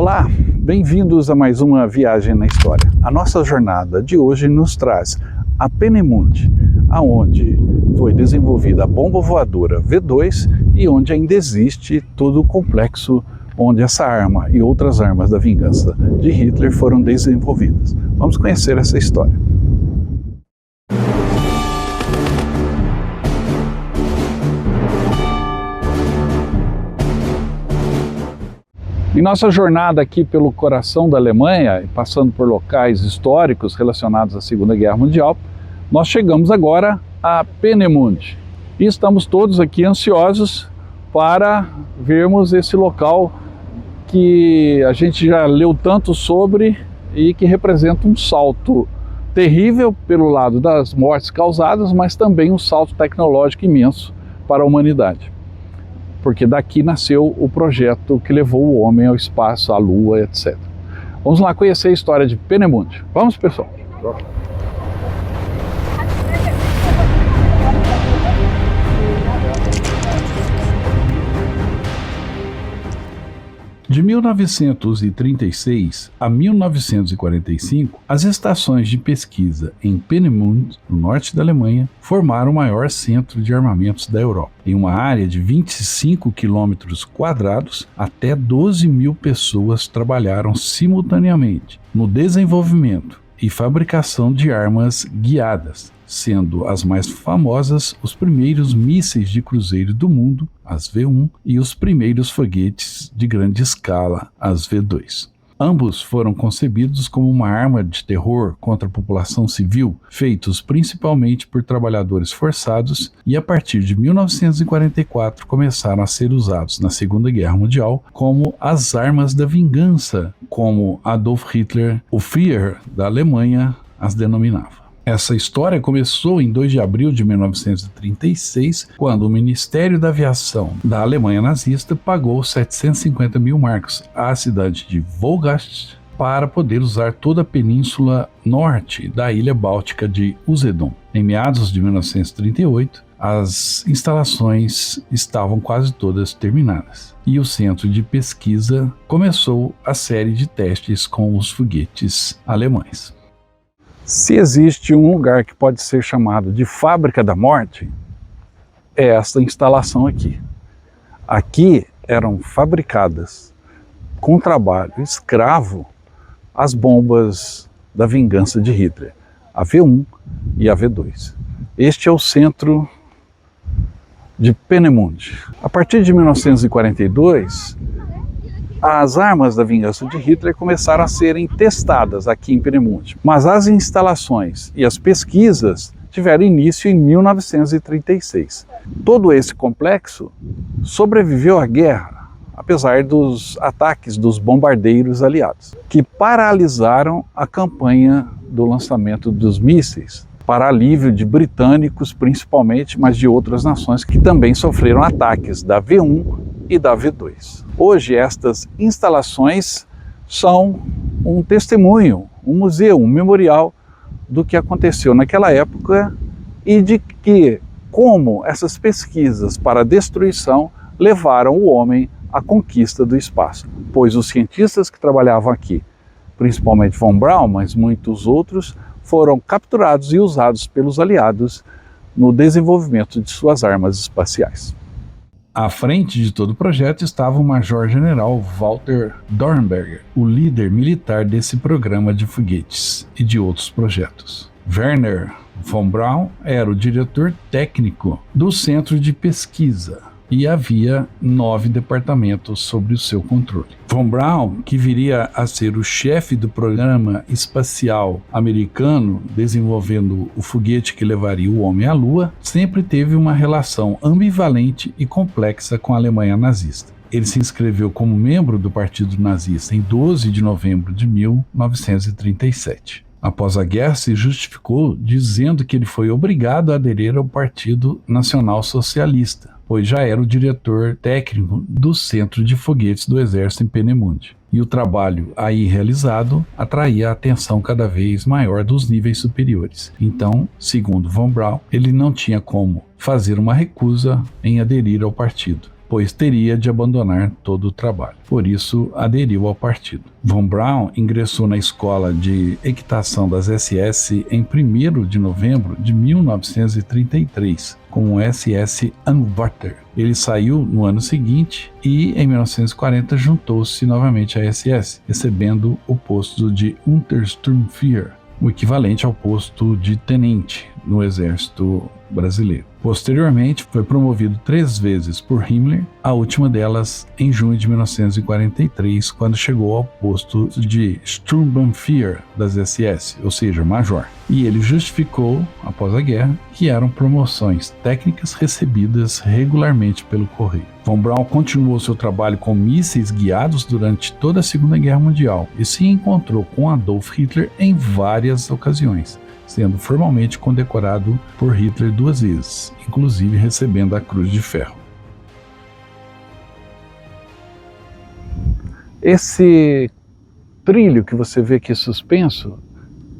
Olá, bem-vindos a mais uma viagem na história. A nossa jornada de hoje nos traz a Peenemünde, aonde foi desenvolvida a bomba voadora V2 e onde ainda existe todo o complexo onde essa arma e outras armas da vingança de Hitler foram desenvolvidas. Vamos conhecer essa história. Em nossa jornada aqui pelo coração da Alemanha, passando por locais históricos relacionados à Segunda Guerra Mundial, nós chegamos agora a Peenemünde. E estamos todos aqui ansiosos para vermos esse local que a gente já leu tanto sobre e que representa um salto terrível pelo lado das mortes causadas, mas também um salto tecnológico imenso para a humanidade. Porque daqui nasceu o projeto que levou o homem ao espaço, à Lua, etc. Vamos lá conhecer a história de Peenemünde. Vamos, pessoal? De 1936 a 1945, as estações de pesquisa em Peenemünde, no norte da Alemanha, formaram o maior centro de armamentos da Europa. Em uma área de 25 quilômetros quadrados, até 12 mil pessoas trabalharam simultaneamente no desenvolvimento e fabricação de armas guiadas, sendo as mais famosas os primeiros mísseis de cruzeiro do mundo, as V1, e os primeiros foguetes de grande escala, as V2. Ambos foram concebidos como uma arma de terror contra a população civil, feitos principalmente por trabalhadores forçados, e a partir de 1944 começaram a ser usados na Segunda Guerra Mundial como as armas da vingança, como Adolf Hitler, o Führer da Alemanha, as denominava. Essa história começou em 2 de abril de 1936, quando o Ministério da Aviação da Alemanha nazista pagou 750 mil marcos à cidade de Wolgast para poder usar toda a península norte da ilha báltica de Usedom. Em meados de 1938, as instalações estavam quase todas terminadas e o centro de pesquisa começou a série de testes com os foguetes alemães. Se existe um lugar que pode ser chamado de fábrica da morte, é esta instalação aqui. Aqui eram fabricadas, com trabalho escravo, as bombas da vingança de Hitler, a V1 e a V2. Este é o centro de Peenemünde. A partir de 1942, as armas da vingança de Hitler começaram a serem testadas aqui em Peenemünde, mas as instalações e as pesquisas tiveram início em 1936. Todo esse complexo sobreviveu à guerra, apesar dos ataques dos bombardeiros aliados, que paralisaram a campanha do lançamento dos mísseis, para alívio de britânicos principalmente, mas de outras nações que também sofreram ataques da V1 e da V2. Hoje estas instalações são um testemunho, um museu, um memorial do que aconteceu naquela época e de que como essas pesquisas para a destruição levaram o homem à conquista do espaço, pois os cientistas que trabalhavam aqui, principalmente von Braun, mas muitos outros, foram capturados e usados pelos aliados no desenvolvimento de suas armas espaciais. À frente de todo o projeto estava o Major-General Walter Dornberger, o líder militar desse programa de foguetes e de outros projetos. Werner von Braun era o diretor técnico do centro de pesquisa e havia 9 departamentos sob o seu controle. Von Braun, que viria a ser o chefe do programa espacial americano, desenvolvendo o foguete que levaria o homem à Lua, sempre teve uma relação ambivalente e complexa com a Alemanha nazista. Ele se inscreveu como membro do Partido Nazista em 12 de novembro de 1937. Após a guerra, se justificou dizendo que ele foi obrigado a aderir ao Partido Nacional Socialista, pois já era o diretor técnico do Centro de Foguetes do Exército em Peenemünde. E o trabalho aí realizado atraía a atenção cada vez maior dos níveis superiores. Então, segundo von Braun, ele não tinha como fazer uma recusa em aderir ao partido. pois teria de abandonar todo o trabalho. Por isso, aderiu ao partido. Von Braun ingressou na escola de equitação das SS em 1º de novembro de 1933, com o SS Anwärter. Ele saiu no ano seguinte e, em 1940, juntou-se novamente à SS, recebendo o posto de Untersturmführer, o equivalente ao posto de tenente no exército brasileiro. Posteriormente, foi promovido 3 vezes por Himmler, a última delas em junho de 1943, quando chegou ao posto de Sturmbannführer das SS, ou seja, major. E ele justificou, após a guerra, que eram promoções técnicas recebidas regularmente pelo correio. Von Braun continuou seu trabalho com mísseis guiados durante toda a Segunda Guerra Mundial e se encontrou com Adolf Hitler em várias ocasiões, sendo formalmente condecorado por Hitler 2 vezes, inclusive recebendo a Cruz de Ferro. Esse trilho que você vê aqui suspenso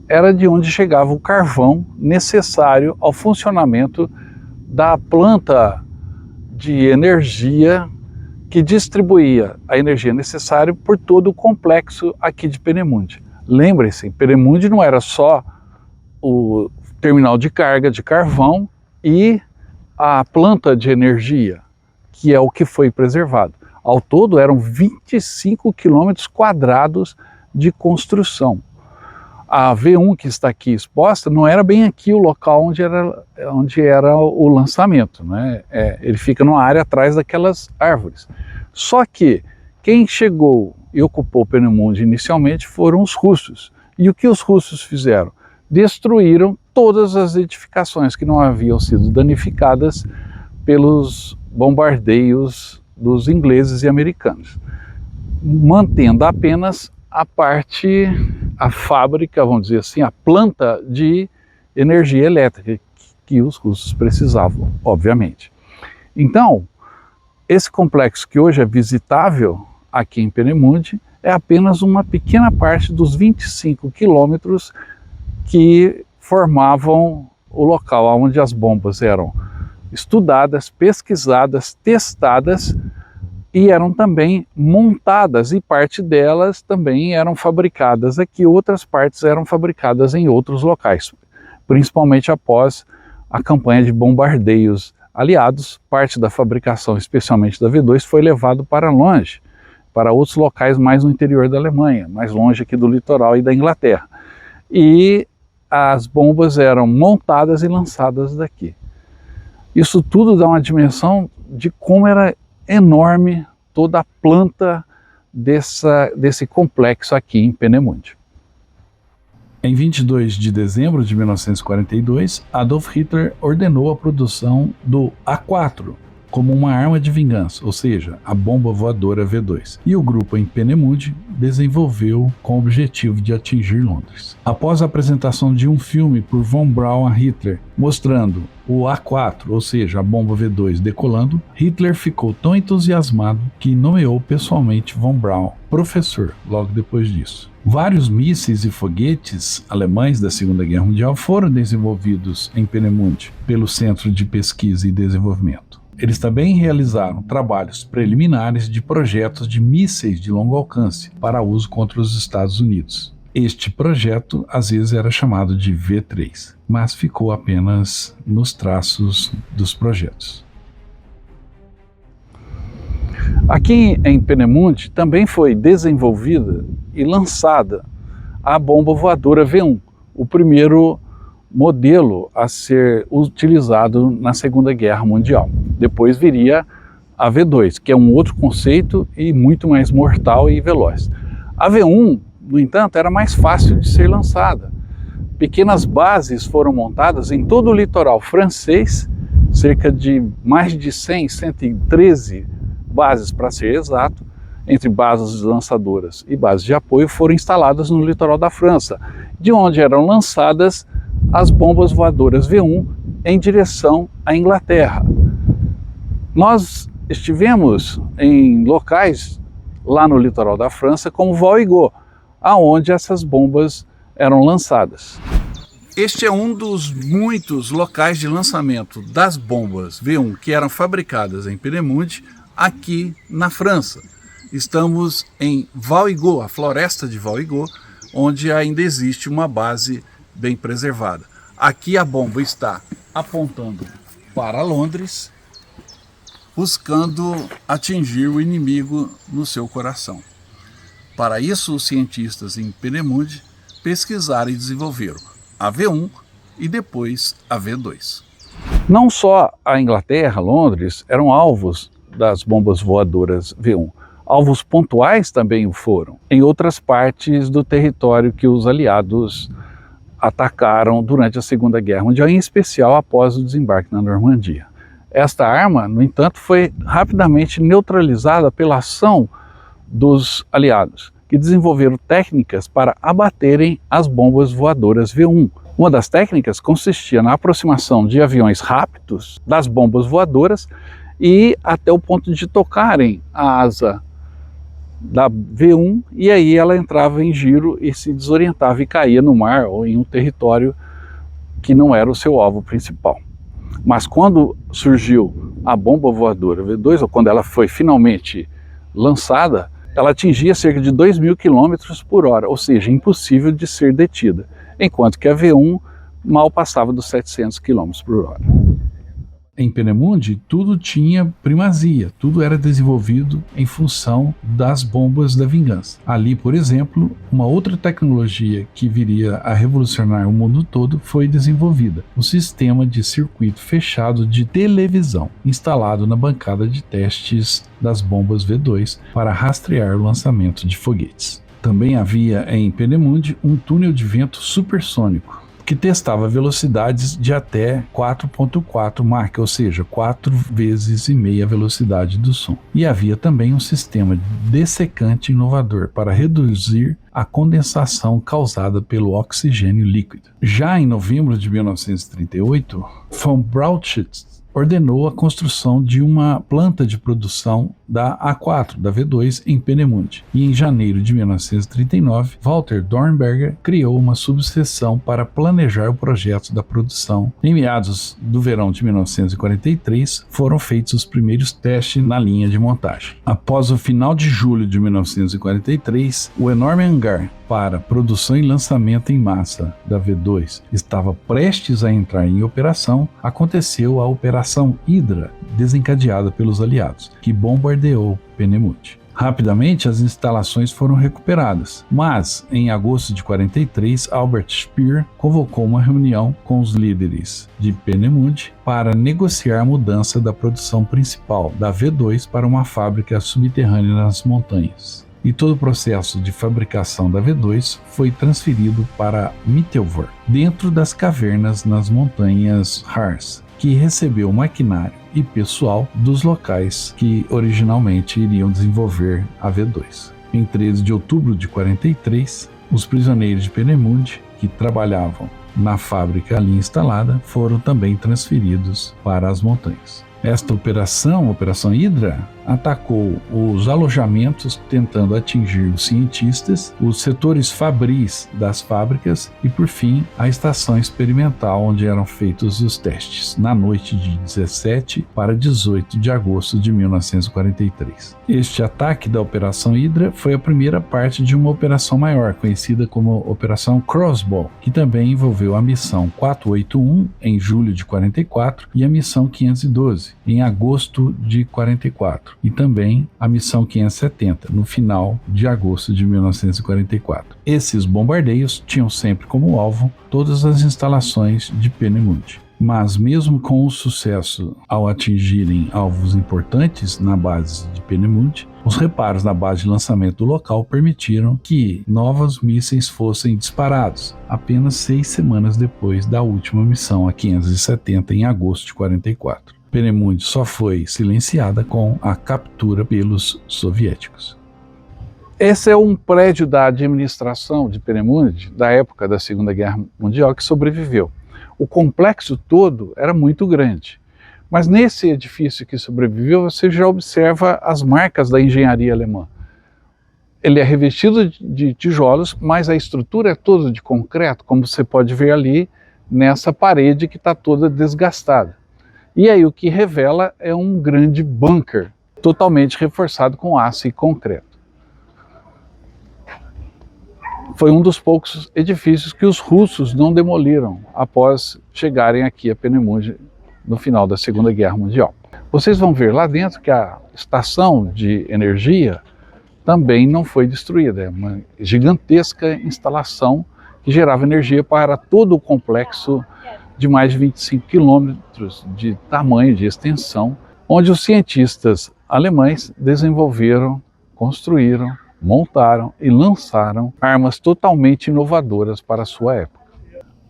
era de onde chegava o carvão necessário ao funcionamento da planta de energia que distribuía a energia necessária por todo o complexo aqui de Peenemünde. Lembre-se, Peenemünde não era só o terminal de carga de carvão e a planta de energia, que é o que foi preservado. Ao todo eram 25 quilômetros quadrados de construção. A V1 que está aqui exposta não era bem aqui o local onde era o lançamento, né? Ele fica numa área atrás daquelas árvores. Só que quem chegou e ocupou Peenemünde inicialmente foram os russos. E o que os russos fizeram? Destruíram todas as edificações que não haviam sido danificadas pelos bombardeios dos ingleses e americanos, mantendo apenas a fábrica, vamos dizer assim, a planta de energia elétrica que os russos precisavam, obviamente. Então, esse complexo que hoje é visitável aqui em Peenemünde é apenas uma pequena parte dos 25 quilômetros que formavam o local onde as bombas eram estudadas, pesquisadas, testadas e eram também montadas, e parte delas também eram fabricadas aqui, outras partes eram fabricadas em outros locais, principalmente após a campanha de bombardeios aliados. Parte da fabricação, especialmente da V2, foi levado para longe, para outros locais mais no interior da Alemanha, mais longe aqui do litoral e da Inglaterra. E as bombas eram montadas e lançadas daqui. Isso tudo dá uma dimensão de como era enorme toda a planta desse complexo aqui em Peenemünde. Em 22 de dezembro de 1942, Adolf Hitler ordenou a produção do A4 como uma arma de vingança, ou seja, a bomba voadora V2. E o grupo em Peenemünde desenvolveu com o objetivo de atingir Londres. Após a apresentação de um filme por Von Braun a Hitler, mostrando o A4, ou seja, a bomba V2 decolando, Hitler ficou tão entusiasmado que nomeou pessoalmente Von Braun professor logo depois disso. Vários mísseis e foguetes alemães da Segunda Guerra Mundial foram desenvolvidos em Peenemünde pelo Centro de Pesquisa e Desenvolvimento. Eles também realizaram trabalhos preliminares de projetos de mísseis de longo alcance para uso contra os Estados Unidos. Este projeto às vezes era chamado de V3, mas ficou apenas nos traços dos projetos. Aqui em Peenemünde também foi desenvolvida e lançada a bomba voadora V1, o primeiro modelo a ser utilizado na Segunda Guerra Mundial. Depois viria a V2, que é um outro conceito e muito mais mortal e veloz. A V1, no entanto, era mais fácil de ser lançada. Pequenas bases foram montadas em todo o litoral francês, cerca de mais de 113 bases para ser exato, entre bases lançadoras e bases de apoio, foram instaladas no litoral da França, de onde eram lançadas as bombas voadoras V1 em direção à Inglaterra. Nós estivemos em locais lá no litoral da França, como Val-Igot, aonde essas bombas eram lançadas. Este é um dos muitos locais de lançamento das bombas V1 que eram fabricadas em Peenemünde aqui na França. Estamos em Val-Igo, a floresta de Val-Igo, onde ainda existe uma base bem preservada. Aqui a bomba está apontando para Londres, buscando atingir o inimigo no seu coração. Para isso, os cientistas em Peenemünde pesquisaram e desenvolveram a V1 e depois a V2. Não só a Inglaterra, Londres, eram alvos das bombas voadoras V1. Alvos pontuais também o foram, em outras partes do território que os aliados atacaram durante a Segunda Guerra Mundial, em especial após o desembarque na Normandia. Esta arma, no entanto, foi rapidamente neutralizada pela ação dos aliados, que desenvolveram técnicas para abaterem as bombas voadoras V1. Uma das técnicas consistia na aproximação de aviões rápidos das bombas voadoras e até o ponto de tocarem a asa da V1, e aí ela entrava em giro e se desorientava e caía no mar ou em um território que não era o seu alvo principal. Mas quando surgiu a bomba voadora V2, ou quando ela foi finalmente lançada, ela atingia cerca de 2.000 km por hora, ou seja, impossível de ser detida, enquanto que a V1 mal passava dos 700 km por hora. Em Peenemünde, tudo tinha primazia, tudo era desenvolvido em função das bombas da vingança. Ali, por exemplo, uma outra tecnologia que viria a revolucionar o mundo todo foi desenvolvida: um sistema de circuito fechado de televisão, instalado na bancada de testes das bombas V2 para rastrear o lançamento de foguetes. Também havia em Peenemünde um túnel de vento supersônico, que testava velocidades de até 4.4 Mach, ou seja, 4 vezes e meia a velocidade do som. E havia também um sistema dessecante inovador para reduzir a condensação causada pelo oxigênio líquido. Já em novembro de 1938, von Brauchitsch ordenou a construção de uma planta de produção da A4, da V2, em Peenemünde. E em janeiro de 1939, Walter Dornberger criou uma subseção para planejar o projeto da produção. Em meados do verão de 1943, foram feitos os primeiros testes na linha de montagem. Após o final de julho de 1943, o enorme hangar para produção e lançamento em massa da V2 estava prestes a entrar em operação, aconteceu a Operação Hydra, desencadeada pelos aliados, que bombardeou Peenemünde. Rapidamente as instalações foram recuperadas, mas em agosto de 43, Albert Speer convocou uma reunião com os líderes de Peenemünde para negociar a mudança da produção principal da V2 para uma fábrica subterrânea nas montanhas. E todo o processo de fabricação da V2 foi transferido para Mittelwerk, dentro das cavernas nas montanhas Harz, que recebeu maquinário e pessoal dos locais que originalmente iriam desenvolver a V2. Em 13 de outubro de 43, os prisioneiros de Peenemünde, que trabalhavam na fábrica ali instalada, foram também transferidos para as montanhas. Esta operação, Operação Hydra, atacou os alojamentos tentando atingir os cientistas, os setores fabris das fábricas e, por fim, a estação experimental onde eram feitos os testes, na noite de 17 para 18 de agosto de 1943. Este ataque da Operação Hydra foi a primeira parte de uma operação maior, conhecida como Operação Crossbow, que também envolveu a missão 481 em julho de 44 e a missão 512 em agosto de 44. E também a missão 570, no final de agosto de 1944. Esses bombardeios tinham sempre como alvo todas as instalações de Peenemünde. Mas mesmo com o sucesso ao atingirem alvos importantes na base de Peenemünde, os reparos na base de lançamento do local permitiram que novos mísseis fossem disparados, apenas 6 semanas depois da última missão, a 570, em agosto de 44. Peenemünde só foi silenciada com a captura pelos soviéticos. Esse é um prédio da administração de Peenemünde, da época da Segunda Guerra Mundial, que sobreviveu. O complexo todo era muito grande, mas nesse edifício que sobreviveu, você já observa as marcas da engenharia alemã. Ele é revestido de tijolos, mas a estrutura é toda de concreto, como você pode ver ali nessa parede que está toda desgastada. E aí o que revela é um grande bunker. totalmente reforçado com aço e concreto. Foi um dos poucos edifícios que os russos não demoliram após chegarem aqui a Peenemünde no final da Segunda Guerra Mundial. Vocês vão ver lá dentro que a estação de energia também não foi destruída. É uma gigantesca instalação que gerava energia para todo o complexo de mais de 25 quilômetros de tamanho, de extensão, onde os cientistas alemães desenvolveram, construíram, montaram e lançaram armas totalmente inovadoras para a sua época.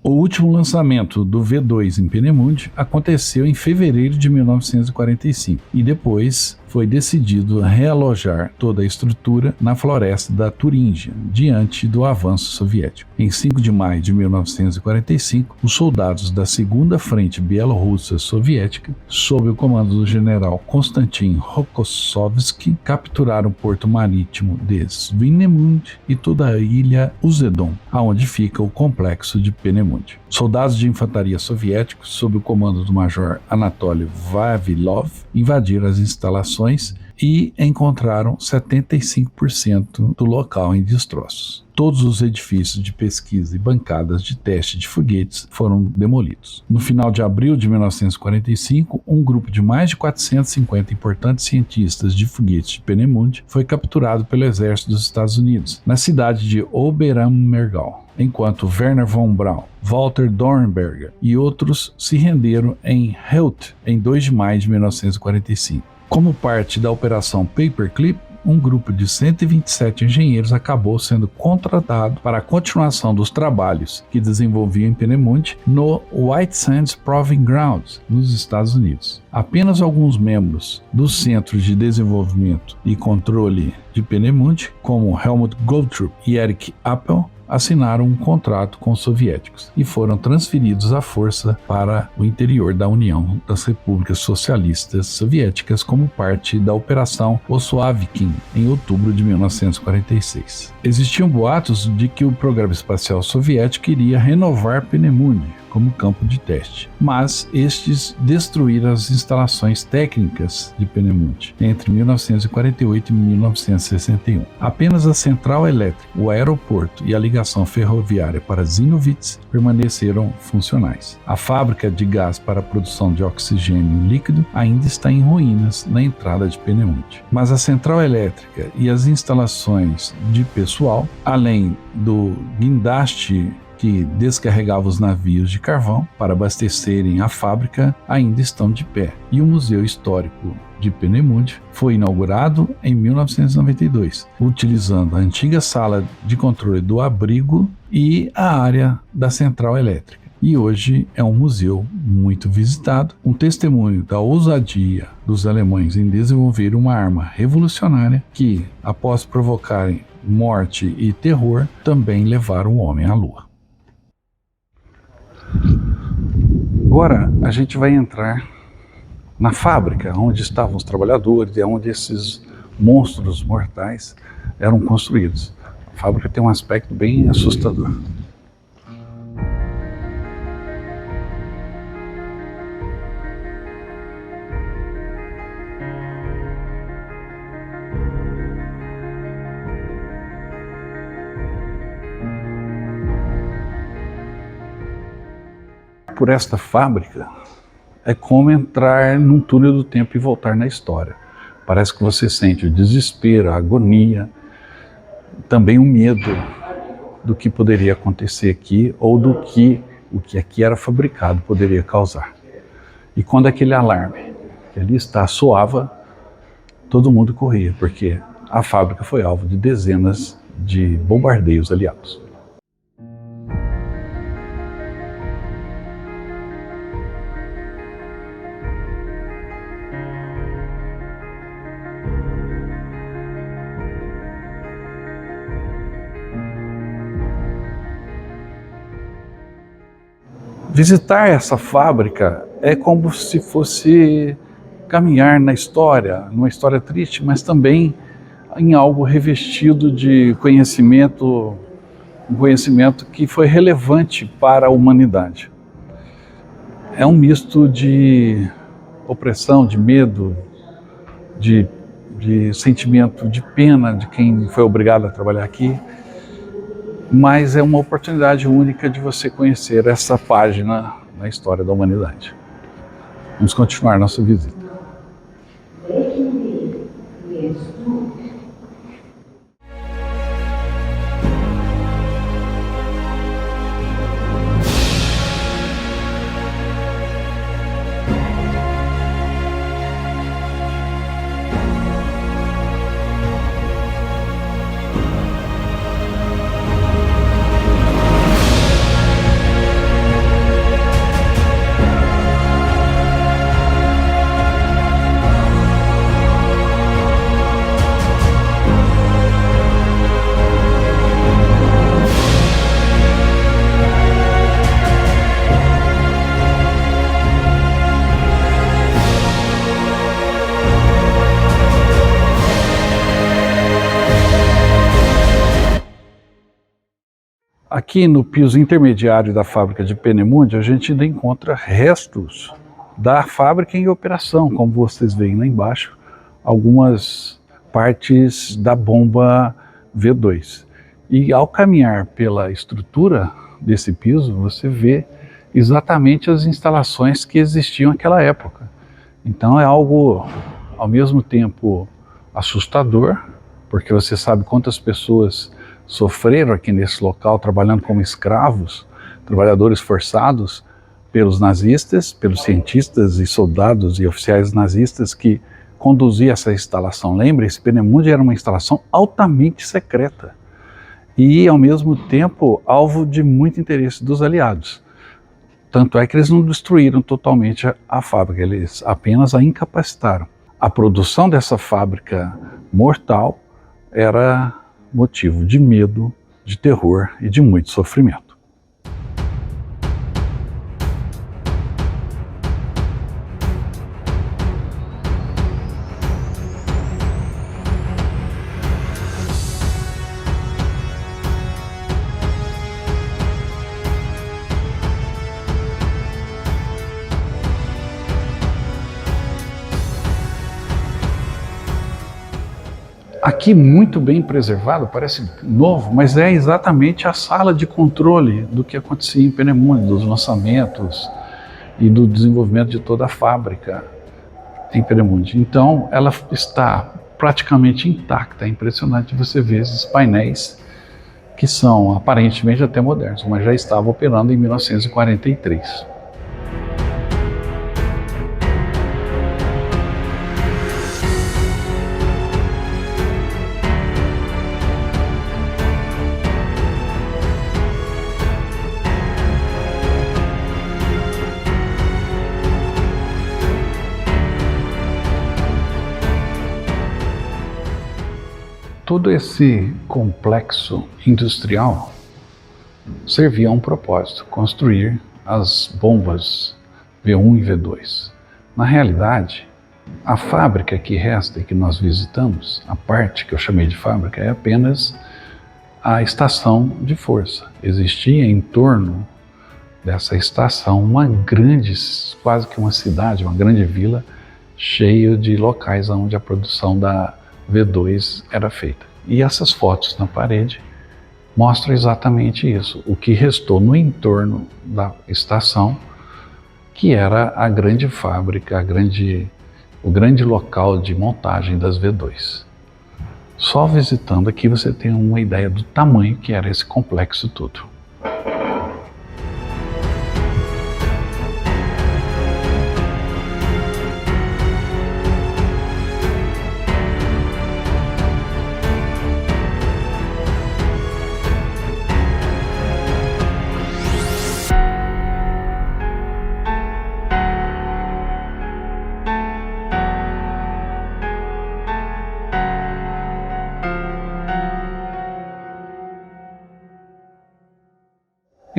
O último lançamento do V2 em Peenemünde aconteceu em fevereiro de 1945 e depois foi decidido realojar toda a estrutura na floresta da Turíngia, diante do avanço soviético. Em 5 de maio de 1945, os soldados da Segunda Frente Bielorrussa Soviética, sob o comando do general Konstantin Rokossovsky, capturaram o porto marítimo de Swinemund e toda a ilha Uzedon, aonde fica o complexo de Peenemünde. Soldados de infantaria soviéticos, sob o comando do major Anatoly Vavilov, invadiram as instalações e encontraram 75% do local em destroços. Todos os edifícios de pesquisa e bancadas de teste de foguetes foram demolidos. No final de abril de 1945, um grupo de mais de 450 importantes cientistas de foguetes de Peenemünde foi capturado pelo exército dos Estados Unidos, na cidade de Oberammergau, enquanto Werner von Braun, Walter Dornberger e outros se renderam em Heult em 2 de maio de 1945. Como parte da Operação Paperclip, um grupo de 127 engenheiros acabou sendo contratado para a continuação dos trabalhos que desenvolviam em Peenemünde no White Sands Proving Grounds, nos Estados Unidos. Apenas alguns membros do Centro de Desenvolvimento e Controle de Peenemünde, como Helmut Goldtrup e Erich Appel, assinaram um contrato com os soviéticos e foram transferidos à força para o interior da União das Repúblicas Socialistas Soviéticas como parte da Operação Ossoavikin, em outubro de 1946. Existiam boatos de que o programa espacial soviético iria renovar Peenemünde como campo de teste, mas estes destruíram as instalações técnicas de Peenemünde entre 1948 e 1961. Apenas a central elétrica, o aeroporto e a ligação ferroviária para Zinnowitz permaneceram funcionais. A fábrica de gás para a produção de oxigênio líquido ainda está em ruínas na entrada de Peenemünde. Mas a central elétrica e as instalações de pessoal, além do guindaste que descarregava os navios de carvão para abastecerem a fábrica, ainda estão de pé. E o Museu Histórico de Peenemünde foi inaugurado em 1992, utilizando a antiga sala de controle do abrigo e a área da central elétrica. E hoje é um museu muito visitado, um testemunho da ousadia dos alemães em desenvolver uma arma revolucionária que, após provocarem morte e terror, também levaram o homem à Lua. Agora a gente vai entrar na fábrica onde estavam os trabalhadores e onde esses monstros mortais eram construídos. A fábrica tem um aspecto bem assustador. Por esta fábrica é como entrar num túnel do tempo e voltar na história. Parece que você sente o desespero, a agonia, também o medo do que poderia acontecer aqui ou do que o que aqui era fabricado poderia causar. E quando aquele alarme que ali está soava, todo mundo corria, porque a fábrica foi alvo de dezenas de bombardeios aliados. Visitar essa fábrica é como se fosse caminhar na história, numa história triste, mas também em algo revestido de conhecimento, um conhecimento que foi relevante para a humanidade. É um misto de opressão, de medo, de de sentimento de pena de quem foi obrigado a trabalhar aqui, mas é uma oportunidade única de você conhecer essa página na história da humanidade. Vamos continuar nossa visita. Aqui no piso intermediário da fábrica de Peenemünde, a gente ainda encontra restos da fábrica em operação, como vocês veem lá embaixo, algumas partes da bomba V2. E ao caminhar pela estrutura desse piso, você vê exatamente as instalações que existiam naquela época. Então é algo, ao mesmo tempo, assustador, porque você sabe quantas pessoas sofreram aqui nesse local, trabalhando como escravos, trabalhadores forçados pelos nazistas, pelos cientistas e soldados e oficiais nazistas que conduziam essa instalação. Lembre-se, Peenemünde era uma instalação altamente secreta e, ao mesmo tempo, alvo de muito interesse dos aliados. Tanto é que eles não destruíram totalmente a fábrica, eles apenas a incapacitaram. A produção dessa fábrica mortal era motivo de medo, de terror e de muito sofrimento. Aqui muito bem preservado, parece novo, mas é exatamente a sala de controle do que acontecia em Peenemünde, dos lançamentos e do desenvolvimento de toda a fábrica em Peenemünde. Então ela está praticamente intacta, é impressionante você ver esses painéis que são aparentemente até modernos, mas já estavam operando em 1943. Todo esse complexo industrial servia a um propósito, construir as bombas V1 e V2. Na realidade, a fábrica que resta e que nós visitamos, a parte que eu chamei de fábrica, é apenas a estação de força. Existia em torno dessa estação uma grande, quase que uma cidade, uma grande vila, cheia de locais onde a produção da V2 era feita. E essas fotos na parede mostram exatamente isso, o que restou no entorno da estação, que era a grande fábrica, o grande local de montagem das V2. Só visitando aqui você tem uma ideia do tamanho que era esse complexo todo.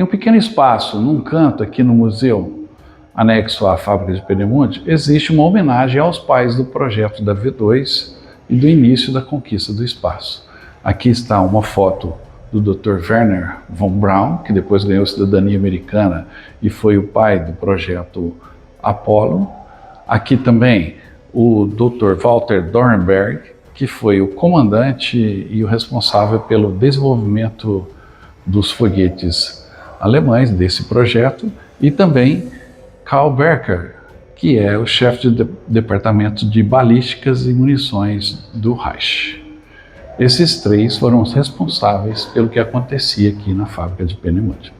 Em um pequeno espaço, num canto aqui no museu, anexo à fábrica de Peenemünde, existe uma homenagem aos pais do projeto da V2 e do início da conquista do espaço. Aqui está uma foto do Dr. Wernher von Braun, que depois ganhou cidadania americana e foi o pai do projeto Apollo. Aqui também o Dr. Walter Dornberg, que foi o comandante e o responsável pelo desenvolvimento dos foguetes alemães desse projeto, e também Karl Becker, que é o chefe do departamento de balísticas e munições do Reich. Esses três foram os responsáveis pelo que acontecia aqui na fábrica de Peenemünde.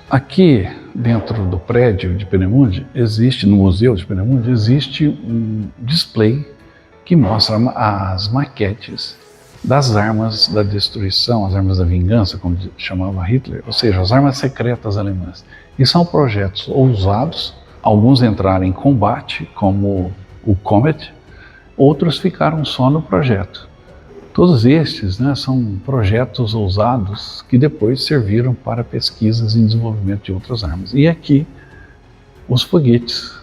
Aqui dentro do prédio de Peenemünde, no museu de Peenemünde, existe um display que mostra as maquetes das armas da destruição, as armas da vingança, como chamava Hitler, ou seja, as armas secretas alemãs. E são projetos ousados, alguns entraram em combate, como o Comet, outros ficaram só no projeto. Todos estes, são projetos ousados que depois serviram para pesquisas e desenvolvimento de outras armas. E aqui, os foguetes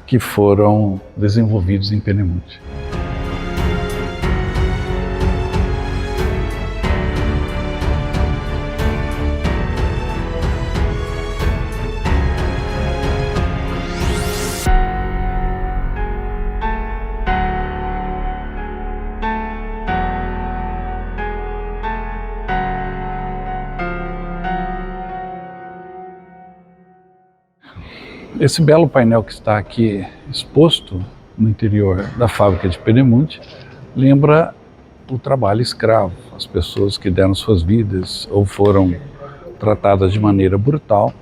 que foram desenvolvidos em Peenemünde. Esse belo painel que está aqui exposto no interior da fábrica de Peenemünde lembra o trabalho escravo, as pessoas que deram suas vidas ou foram tratadas de maneira brutal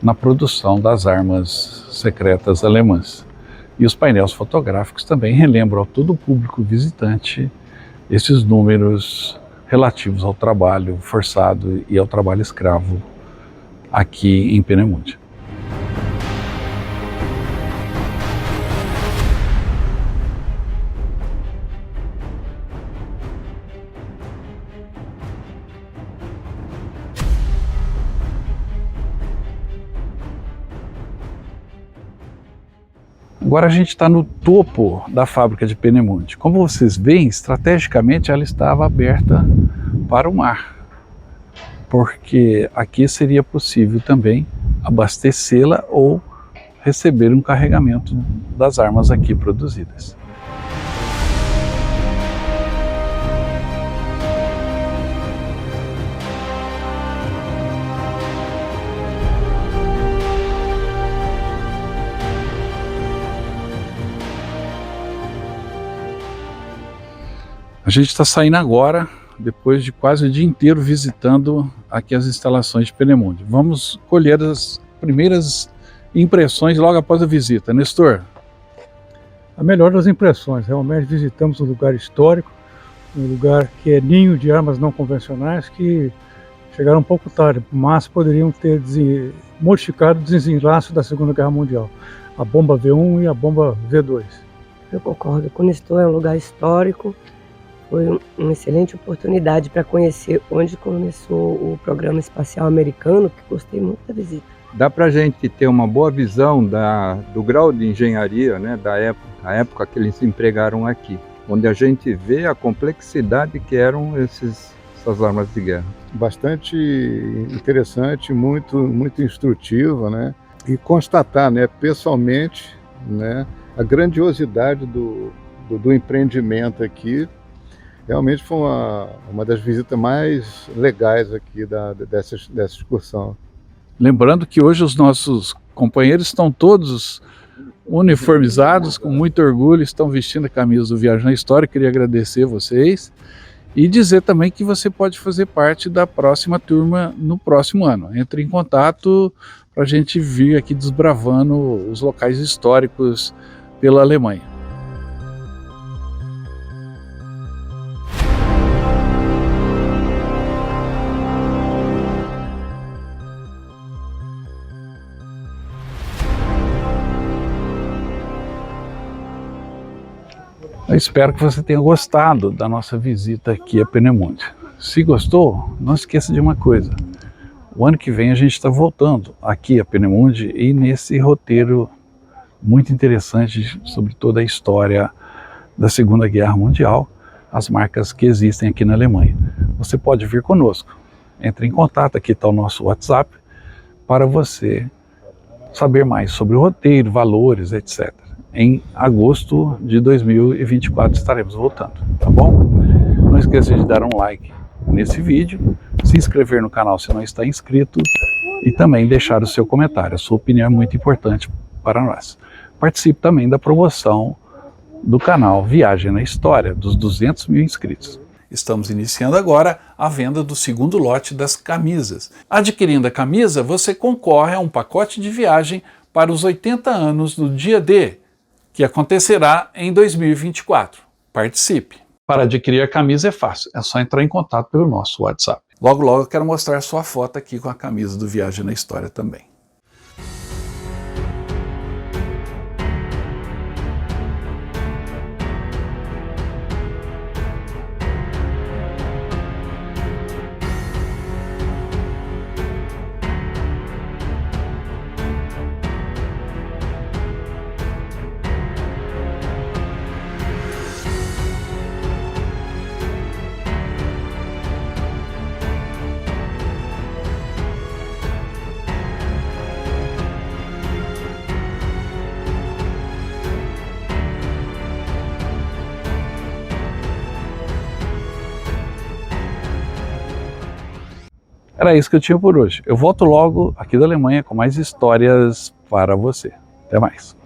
na produção das armas secretas alemãs. E os painéis fotográficos também relembram a todo o público visitante esses números relativos ao trabalho forçado e ao trabalho escravo aqui em Peenemünde. Agora a gente está no topo da fábrica de Peenemünde. Como vocês veem, estrategicamente ela estava aberta para o mar, porque aqui seria possível também abastecê-la ou receber um carregamento das armas aqui produzidas. A gente está saindo agora, depois de quase o dia inteiro visitando aqui as instalações de Peenemünde. Vamos colher as primeiras impressões logo após a visita. Nestor? A melhor das impressões. Realmente visitamos um lugar histórico, um lugar que é ninho de armas não convencionais que chegaram um pouco tarde, mas poderiam ter modificado o desenlace da Segunda Guerra Mundial. A bomba V1 e a bomba V2. Eu concordo com o Nestor, é um lugar histórico. Foi uma excelente oportunidade para conhecer onde começou o programa espacial americano, que gostei muito da visita. Dá para a gente ter uma boa visão do grau de engenharia, da época que eles empregaram aqui, onde a gente vê a complexidade que eram essas armas de guerra. Bastante interessante, muito instrutiva, e constatar, pessoalmente, a grandiosidade do empreendimento aqui. Realmente foi uma das visitas mais legais aqui dessa excursão. Lembrando que hoje os nossos companheiros estão todos uniformizados, com muito orgulho, estão vestindo a camisa do Viagem na História. Queria agradecer vocês e dizer também que você pode fazer parte da próxima turma no próximo ano. Entre em contato para a gente vir aqui desbravando os locais históricos pela Alemanha. espero que você tenha gostado da nossa visita aqui a Peenemünde. Se gostou, não esqueça de uma coisa. O ano que vem a gente está voltando aqui a Peenemünde e nesse roteiro muito interessante sobre toda a história da Segunda Guerra Mundial, as marcas que existem aqui na Alemanha. Você pode vir conosco. Entre em contato, aqui está o nosso WhatsApp, para você saber mais sobre o roteiro, valores, etc. Em agosto de 2024 estaremos voltando, tá bom? Não esqueça de dar um like nesse vídeo, se inscrever no canal se não está inscrito e também deixar o seu comentário. A sua opinião é muito importante para nós. Participe também da promoção do canal Viagem na História, dos 200 mil inscritos. Estamos iniciando agora a venda do segundo lote das camisas. Adquirindo a camisa, você concorre a um pacote de viagem para os 80 anos do Dia D, que acontecerá em 2024. Participe! Para adquirir a camisa é fácil, é só entrar em contato pelo nosso WhatsApp. Logo, logo eu quero mostrar sua foto aqui com a camisa do Viagem na História também. Era isso que eu tinha por hoje. Eu volto logo aqui da Alemanha com mais histórias para você. Até mais.